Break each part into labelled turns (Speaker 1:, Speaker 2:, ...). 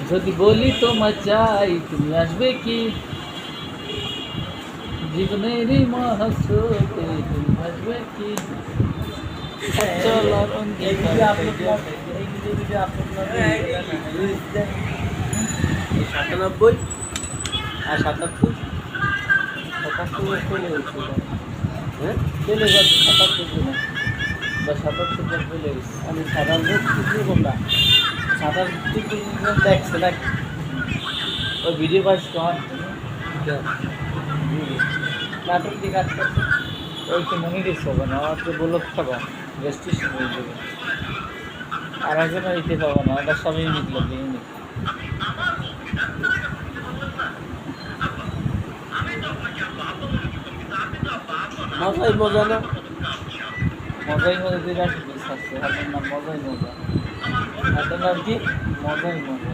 Speaker 1: যদি বলি তোমার চাই তুমি আসবে কি জীবনেরই মহাস্রোতে তুমি আসবে কি চলার অঙ্গীকার থেকে।
Speaker 2: 97 আর 77
Speaker 1: 77 চলে গেছে
Speaker 2: হ্যাঁ
Speaker 1: চলে গেছে 77 দিনে বা 77 বার চলে গেছে
Speaker 2: আমি 77 কোনটা
Speaker 1: 77 দেখছে দেখ ওই ভিডিও পাস কর নাটক দিয়ে কাজ করছে ওই তো মনে দিচ্ছে হবে না আমাকে বললো খাবো রেজিস্ট্রেশন হয়ে যাবে আর একজনের দিতে পাবো না ওটা সব ইউনিট লাগবে ইউনিট
Speaker 2: মাথায় মজা না
Speaker 1: মজাই মজা দিয়ে রাখি আসছে হাতের নাম মজাই মজা হাতের নাম কি মজাই মজা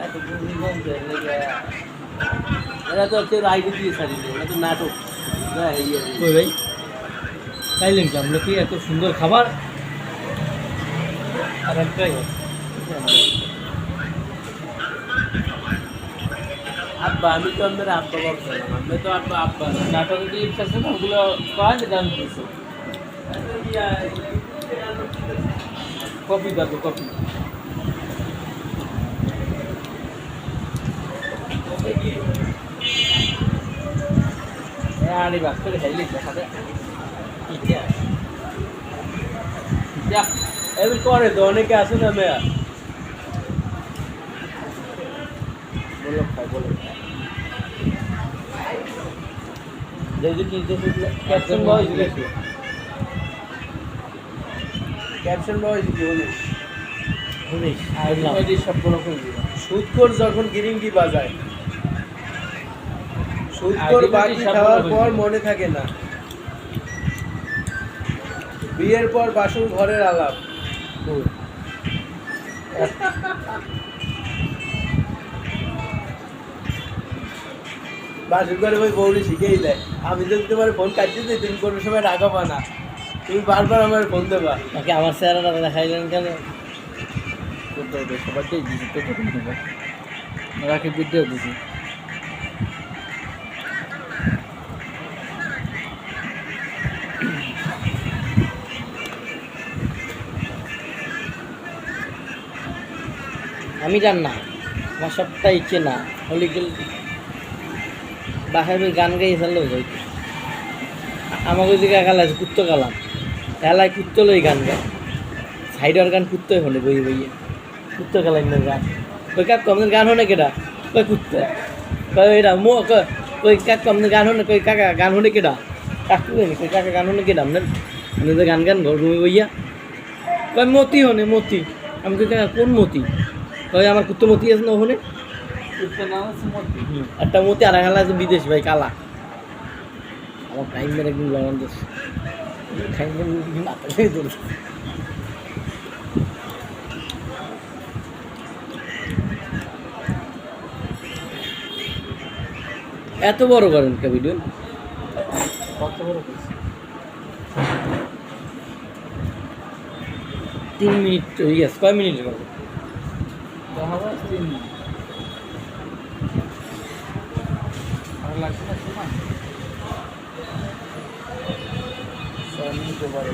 Speaker 1: এত বুঝি বলতে লেগে
Speaker 2: এরা তো হচ্ছে আইডি দিয়ে ছাড়িয়ে এটা তো নাটক হ্যাঁ এই আর কি।
Speaker 1: কই ভাই খাইলেন কি আমরা কি এত সুন্দর খাবার আর একটাই
Speaker 2: আব্বা আমি তো আপনার আব্বা বলছিলাম আমি তো আব্বা আব্বা না।
Speaker 1: নাটকে যে ইচ্ছা আছে না ওগুলো পাওয়া দাম দিয়েছে কপি দেবো কপি আরে বাস করে খাইলে খাবে
Speaker 2: এবার করে তো অনেকে আছে না মেয়া
Speaker 1: বলো খাই বলো যদি কিনতে ক্যাপশন বয়স গেছে
Speaker 2: ক্যাপশন বয়স কি হলো
Speaker 1: শুনিস সব বড় করে দিল
Speaker 2: সুদখোর যখন গিরিঙ্গি বাজায় সুদখোর
Speaker 1: আইডি
Speaker 2: বাকি
Speaker 1: সব
Speaker 2: খাওয়ার
Speaker 1: বড়
Speaker 2: পর
Speaker 1: হয়ে
Speaker 2: মনে থাকে না বিয়ের পর বাসুর ঘরের আলাপ বাসুর ঘরে ওই বউরি শিখেই দেয় আমি যদি তোমার ফোন কাটতে দিই তুমি কোনো সময় রাগাবা না তুমি বারবার আমার ফোন দেবা
Speaker 1: তাকে আমার চেহারাটা দেখাইলেন কেন করতে হবে সবাইকেই দিছি তো রাখি বিদ্যেও দিছি আমি জান না আমার সবটা ইচ্ছে না হলি গেল বাসায় বই গান গাই চাললেও যাই আমাকে ওই দিকে গালা আছে কুত্তো গালাম এলায় কুত্তো লই গান গায় সাইডের গান কুত্তোই হলে বই বইয়ে কুত্তো গালাই না গান ওই কাক কমদের গান হনে কেডা কই কুত্তো কই এটা মো কই কাক কমদের গান হনে কই কাকা গান হনে কেডা কাকু কই কাকা গান হনে কেডা আপনার আপনাদের গান গান ঘর ঘুমে বইয়া কই মতি হনে মতি আমি কই কাকা কোন মতি কই আমার কুত্তো মতি আছে না ওখানে একটা মতি আর একটা আছে বিদেশ ভাই কালা আমার টাইম মেরে একদিন লবণ দোষ টাইম মেরে মাথা থেকে ধরেছে এত বড় করেন কে ভিডিও কত বড় করছে 3 মিনিট ইয়েস কয় মিনিটের কথা দেখা 3 মিনিট আর লাগছে না সময় 6 মিনিট পরে